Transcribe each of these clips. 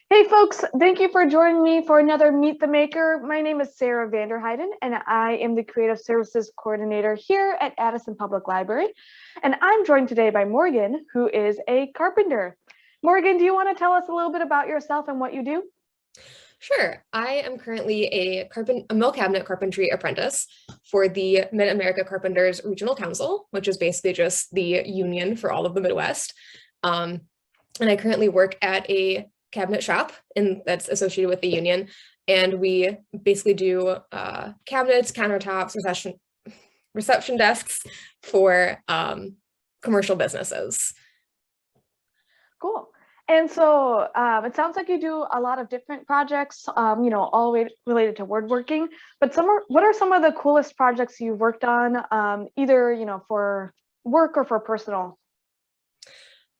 Hey folks, thank you for joining me for another Meet the Maker. My name is Sarah Vanderheiden and I am the Creative Services Coordinator here at Addison Public Library. And I'm joined today by Morgan, who is a carpenter. Morgan, do you want to tell us a little bit about yourself and what you do? Sure. I am currently a mill cabinet carpentry apprentice for the Mid-America Carpenters Regional Council, which is basically just the union for all of the Midwest. Um, and I currently work at a cabinet shop that's associated with the union. And we basically do cabinets, countertops, reception desks for commercial businesses. Cool. And so it sounds like you do a lot of different projects, all the way related to woodworking. But what are some of the coolest projects you've worked on, either, for work or for personal?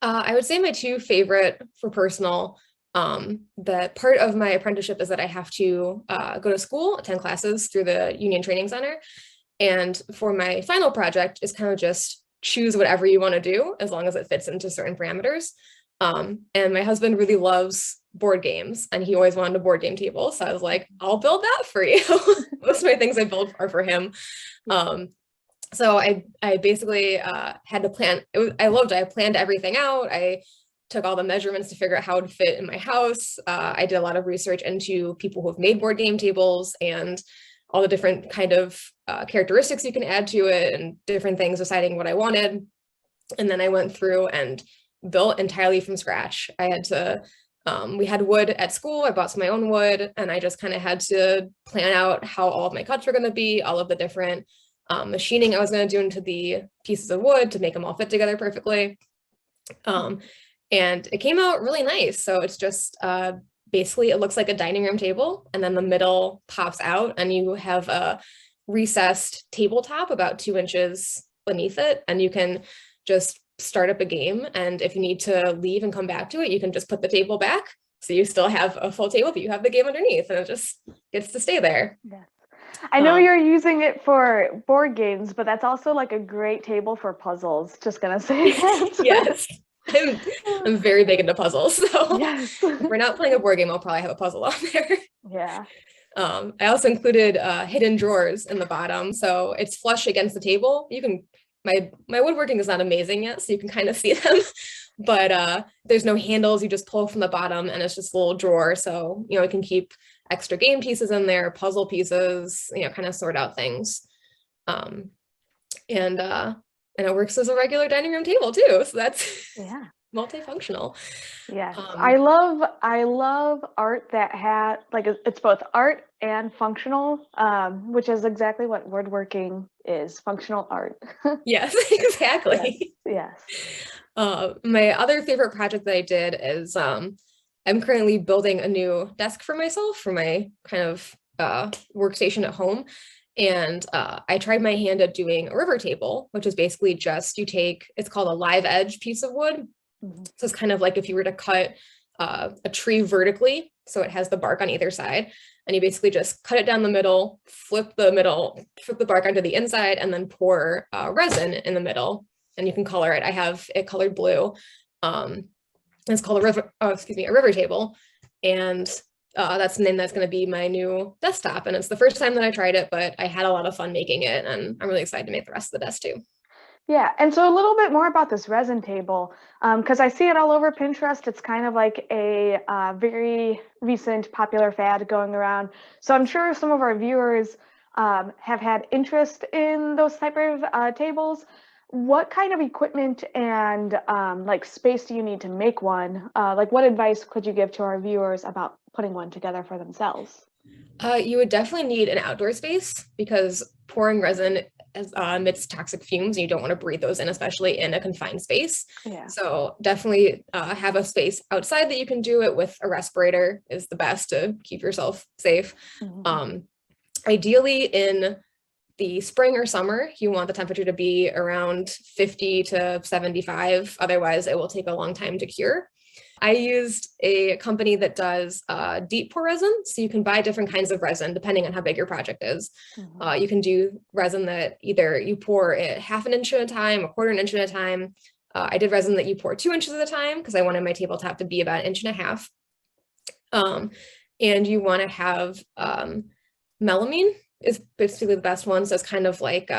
I would say my two favorite for personal, the part of my apprenticeship is that I have to go to school, attend classes through the Union Training Center. And for my final project is kind of just choose whatever you want to do as long as it fits into certain parameters. And my husband really loves board games and he always wanted a board game table. So I was like, I'll build that for you. Most of my things I build are for him. So I basically had to plan. I planned everything out. I took all the measurements to figure out how it would fit in my house. I did a lot of research into people who have made board game tables and all the different kind of characteristics you can add to it and different things, deciding what I wanted. And then I went through and built entirely from scratch. We had wood at school. I bought some of my own wood and I just kind of had to plan out how all of my cuts were going to be, all of the different machining I was going to do into the pieces of wood to make them all fit together perfectly. And it came out really nice. So it's just basically it looks like a dining room table and then the middle pops out and you have a recessed tabletop about 2 inches beneath it. And you can just start up a game. And if you need to leave and come back to it, you can just put the table back. So you still have a full table, but you have the game underneath and it just gets to stay there. Yes. I know you're using it for board games, but that's also like a great table for puzzles. Just gonna say that. Yes. I'm very big into puzzles. So Yes. if we're not playing a board game, I'll probably have a puzzle on there. Yeah. I also included hidden drawers in the bottom. So it's flush against the table. My woodworking is not amazing yet, so you can kind of see them, but there's no handles. You just pull from the bottom and it's just a little drawer. So, you can keep extra game pieces in there, puzzle pieces, kind of sort out things. And it works as a regular dining room table too. So that's multifunctional. Yes. I love art that had it's both art and functional, which is exactly what woodworking is, functional art. Yes, exactly. Yes. My other favorite project that I did is I'm currently building a new desk for myself for my kind of workstation at home. And I tried my hand at doing a river table, which is basically just it's called a live edge piece of wood. Mm-hmm. So it's kind of like if you were to cut a tree vertically, so it has the bark on either side, and you basically just cut it down the middle, flip the bark onto the inside, and then pour resin in the middle, and you can color it. I have it colored blue. It's called a river table, and that's the name that's going to be my new desktop. And it's the first time that I tried it, but I had a lot of fun making it, and I'm really excited to make the rest of the desk too. Yeah, and so a little bit more about this resin table, because I see it all over Pinterest. It's kind of like a very recent popular fad going around. So I'm sure some of our viewers have had interest in those type of tables. What kind of equipment and space do you need to make one? What advice could you give to our viewers about putting one together for themselves? You would definitely need an outdoor space because pouring resin emits toxic fumes and you don't want to breathe those in, especially in a confined space. Yeah. So definitely have a space outside that you can do it with. A respirator is the best to keep yourself safe. Mm-hmm. Ideally in the spring or summer, you want the temperature to be around 50 to 75. Otherwise, it will take a long time to cure. I used a company that does deep pour resin. So you can buy different kinds of resin depending on how big your project is. Mm-hmm. You can do resin that either you pour it half an inch at a time, a quarter an inch at a time. I did resin that you pour 2 inches at a time because I wanted my tabletop to be about 1.5 inches. Um, and you want to have melamine is basically the best one. So it's kind of like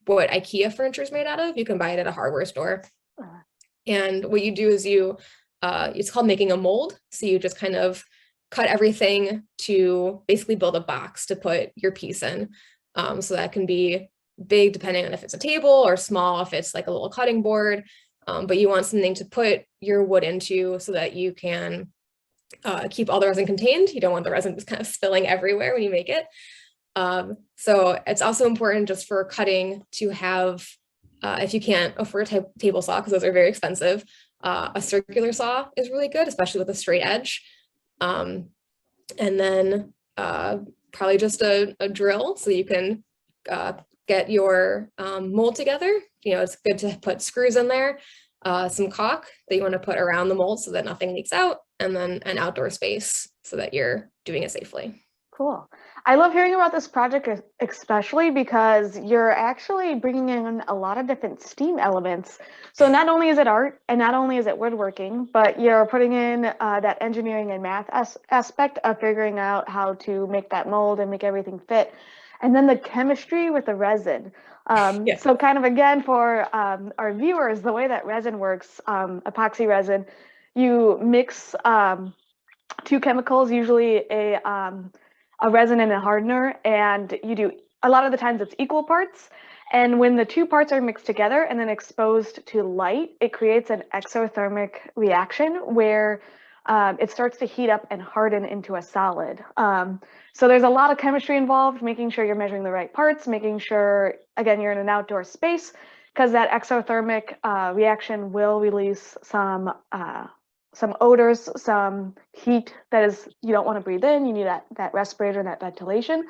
what IKEA furniture is made out of. You can buy it at a hardware store. And what you do is it's called making a mold. So you just kind of cut everything to basically build a box to put your piece in. So that can be big depending on if it's a table, or small if it's like a little cutting board. But you want something to put your wood into so that you can keep all the resin contained. You don't want the resin just kind of spilling everywhere when you make it. So it's also important just for cutting to have, if you can't afford a table saw, because those are very expensive, a circular saw is really good, especially with a straight edge. And then probably just a drill so you can get your mold together. You know, it's good to put screws in there, some caulk that you want to put around the mold so that nothing leaks out, and then an outdoor space so that you're doing it safely. Cool. I love hearing about this project, especially because you're actually bringing in a lot of different STEAM elements. So not only is it art and not only is it woodworking, but you're putting in that engineering and math aspect of figuring out how to make that mold and make everything fit. And then the chemistry with the resin. Yeah. So kind of again for our viewers, the way that resin works, epoxy resin, you mix two chemicals, usually a resin and a hardener, and you do, a lot of the times it's equal parts. And when the two parts are mixed together and then exposed to light, it creates an exothermic reaction where it starts to heat up and harden into a solid. So there's a lot of chemistry involved, making sure you're measuring the right parts, making sure, again, you're in an outdoor space, because that exothermic reaction will release some odors, some heat that is you don't want to breathe in. You need that respirator and that ventilation.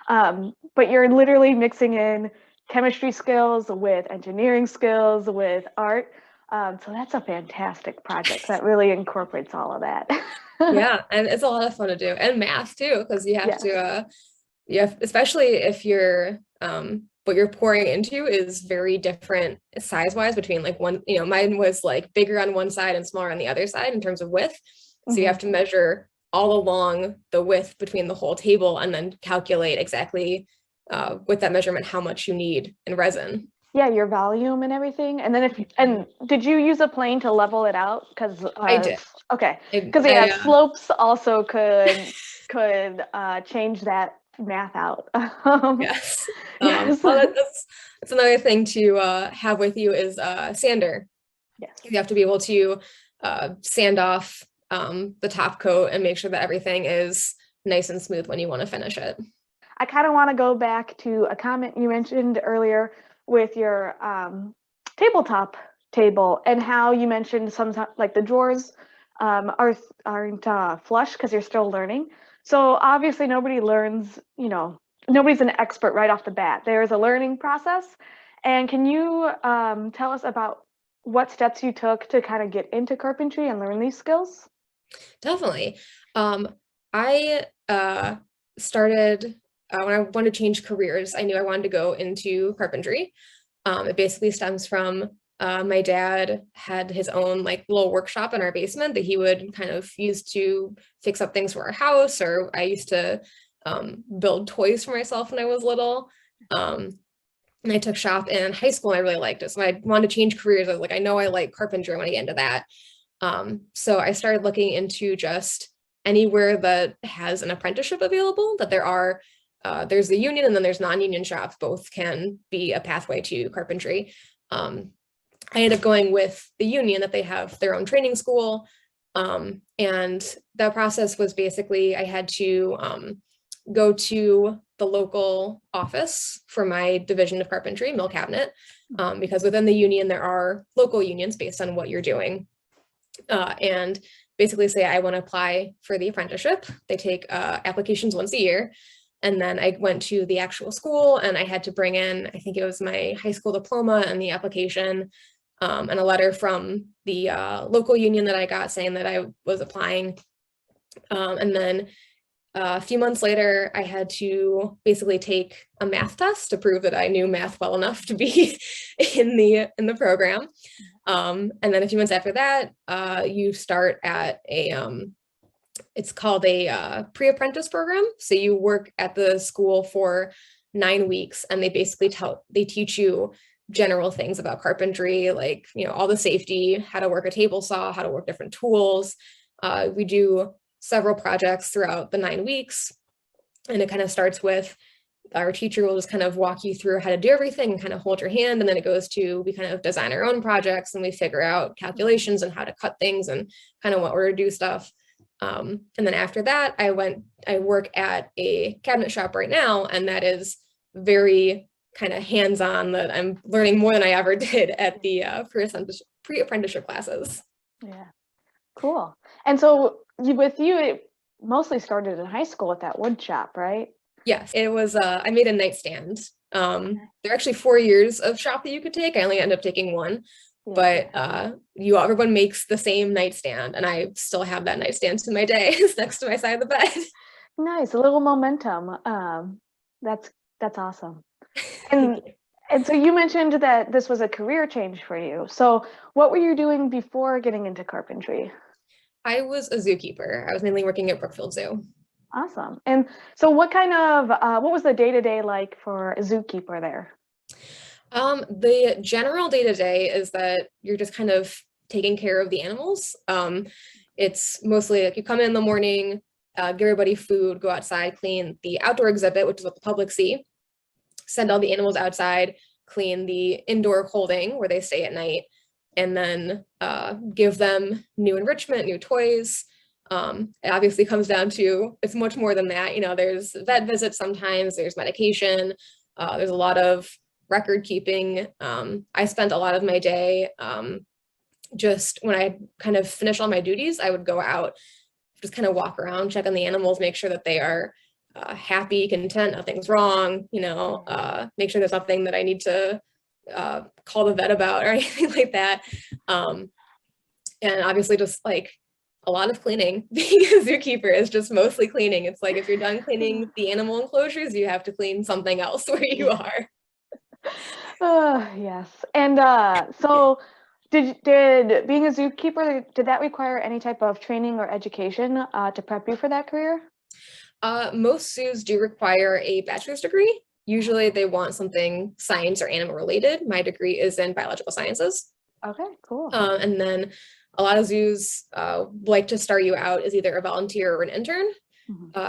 But you're literally mixing in chemistry skills with engineering skills with art. So that's a fantastic project that really incorporates all of that. Yeah, and it's a lot of fun to do, and math too, because you have Yes. to especially if you're what you're pouring into is very different size-wise between like one, you know, mine was like bigger on one side and smaller on the other side in terms of width. So you have to measure all along the width between the whole table and then calculate exactly with that measurement how much you need in resin. Yeah, your volume and everything. And then and did you use a plane to level it out? Because I did. Okay, because yeah, slopes also could change that math out. Yes. Yes. Well, that's another thing to have with you is sander. Yes. You have to be able to sand off the top coat and make sure that everything is nice and smooth when you want to finish it. I kind of want to go back to a comment you mentioned earlier with your tabletop table and how you mentioned sometimes like the drawers aren't flush because you're still learning. So obviously nobody learns, you know, nobody's an expert right off the bat. There is a learning process. And can you tell us about what steps you took to kind of get into carpentry and learn these skills? Definitely. I started when I wanted to change careers. I knew I wanted to go into carpentry. It basically stems from my dad had his own like little workshop in our basement that he would kind of use to fix up things for our house, or I used to build toys for myself when I was little. And I took shop in high school and I really liked it. So I wanted to change careers. I was like, I know I like carpentry. I want to get into that. So I started looking into just anywhere that has an apprenticeship available, that there's the union and then there's non-union shops. Both can be a pathway to carpentry. I ended up going with the union, that they have their own training school. And that process was basically, I had to go to the local office for my division of carpentry, mill cabinet, because within the union, there are local unions based on what you're doing. And basically say, I want to apply for the apprenticeship. They take applications once a year. And then I went to the actual school and I had to bring in, I think it was my high school diploma and the application, and a letter from the local union that I got saying that I was applying. And then a few months later, I had to basically take a math test to prove that I knew math well enough to be in the program. And then a few months after that, you start at a it's called a pre-apprentice program. So you work at the school for 9 weeks, and they teach you general things about carpentry, like, all the safety, how to work a table saw, how to work different tools. We do several projects throughout the 9 weeks, and it kind of starts with our teacher will just kind of walk you through how to do everything and kind of hold your hand. And then it goes to, we kind of design our own projects, and we figure out calculations and how to cut things and kind of what order to do stuff. And then after that, I work at a cabinet shop right now, and that is very kind of hands-on, that I'm learning more than I ever did at the pre-apprenticeship classes. Yeah, cool. And so with you, it mostly started in high school at that wood shop, right? Yes, it was, I made a nightstand. There are actually 4 years of shop that you could take. I only ended up taking one, but everyone makes the same nightstand, and I still have that nightstand to my day. It's next to my side of the bed. Nice, a little momentum. That's awesome. And so you mentioned that this was a career change for you. So what were you doing before getting into carpentry? I was a zookeeper. I was mainly working at Brookfield Zoo. Awesome. And so what was the day-to-day like for a zookeeper there? The general day-to-day is that you're just kind of taking care of the animals. It's mostly like you come in the morning, give everybody food, go outside, clean the outdoor exhibit, which is what the public see, send all the animals outside, clean the indoor holding where they stay at night, and then give them new enrichment, new toys. It obviously comes down to, it's much more than that. There's vet visits sometimes, there's medication, there's a lot of record keeping. I spent a lot of my day, just when I kind of finish all my duties, I would go out, just kind of walk around, check on the animals, make sure that they are happy, content, nothing's wrong, make sure there's nothing that I need to call the vet about or anything like that. And obviously just like a lot of cleaning. Being a zookeeper is just mostly cleaning. It's like if you're done cleaning the animal enclosures, you have to clean something else where you are. Yes. And so did being a zookeeper, did that require any type of training or education to prep you for that career? Most zoos do require a bachelor's degree. Usually they want something science or animal related. My degree is in biological sciences. Okay, cool. And then a lot of zoos like to start you out as either a volunteer or an intern.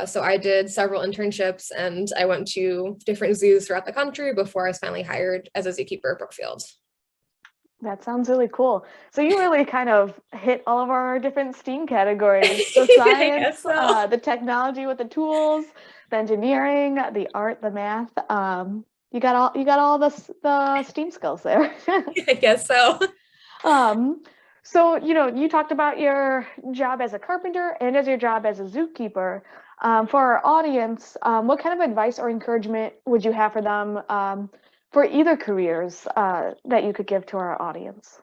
So I did several internships, and I went to different zoos throughout the country before I was finally hired as a zookeeper at Brookfield. That sounds really cool. So you really kind of hit all of our different STEAM categories: the science, the technology with the tools, the engineering, the art, the math. You got all the STEAM skills there. I guess so. So, you talked about your job as a carpenter and as your job as a zookeeper. For our audience, what kind of advice or encouragement would you have for them for either careers that you could give to our audience?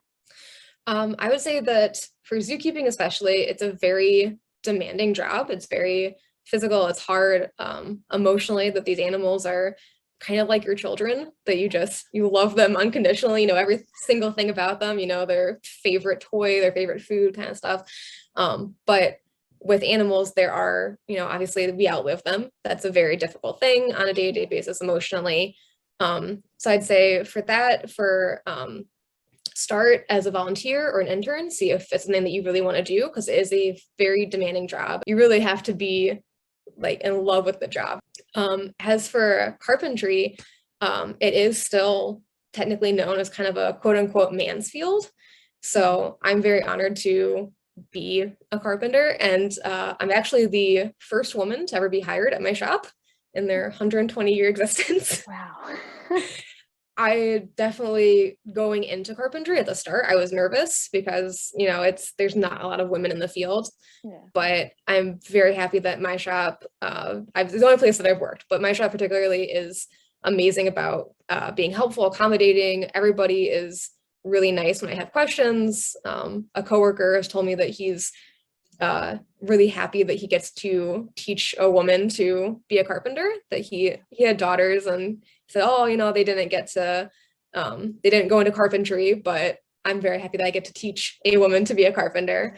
I would say that for zookeeping especially, it's a very demanding job. It's very physical. It's hard emotionally, that these animals are kind of like your children, that you love them unconditionally, every single thing about them, their favorite toy, their favorite food, kind of stuff. But with animals, there are, obviously we outlive them. That's a very difficult thing on a day-to-day basis emotionally. So I'd say start as a volunteer or an intern, see if it's something that you really want to do, because it is a very demanding job. You really have to be like in love with the job. As for carpentry, it is still technically known as kind of a quote unquote man's field. So I'm very honored to be a carpenter, and I'm actually the first woman to ever be hired at my shop in their 120-year existence. Wow. I definitely, going into carpentry at the start, I was nervous because, there's not a lot of women in the field. Yeah. But I'm very happy that my shop, it's the only place that I've worked, but my shop particularly is amazing about being helpful, accommodating. Everybody is really nice when I have questions. A coworker has told me that he's really happy that he gets to teach a woman to be a carpenter, that he had daughters, and said, oh, they didn't go into carpentry, but I'm very happy that I get to teach a woman to be a carpenter.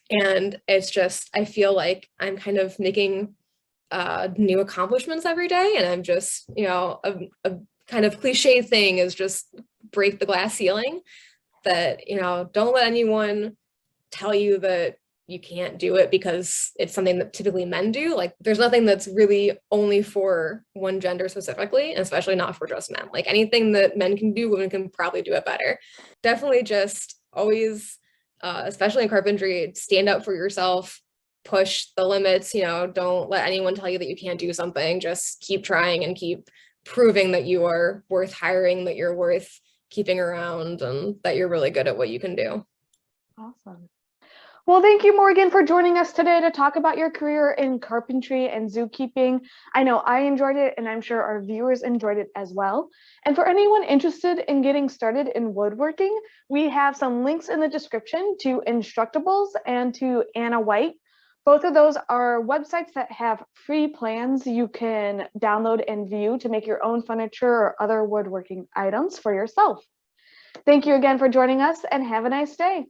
And it's just, I feel like I'm kind of making new accomplishments every day. And I'm just, a kind of cliche thing is just break the glass ceiling, that, don't let anyone tell you that you can't do it because it's something that typically men do. Like, there's nothing that's really only for one gender specifically, and especially not for just men. Like, anything that men can do, women can probably do it better. Definitely just always, especially in carpentry, stand up for yourself, push the limits, don't let anyone tell you that you can't do something. Just keep trying and keep proving that you are worth hiring, that you're worth keeping around, and that you're really good at what you can do. Awesome. Well, thank you, Morgan, for joining us today to talk about your career in carpentry and zookeeping. I know I enjoyed it, and I'm sure our viewers enjoyed it as well. And for anyone interested in getting started in woodworking, we have some links in the description to Instructables and to Anna White. Both of those are websites that have free plans you can download and view to make your own furniture or other woodworking items for yourself. Thank you again for joining us, and have a nice day.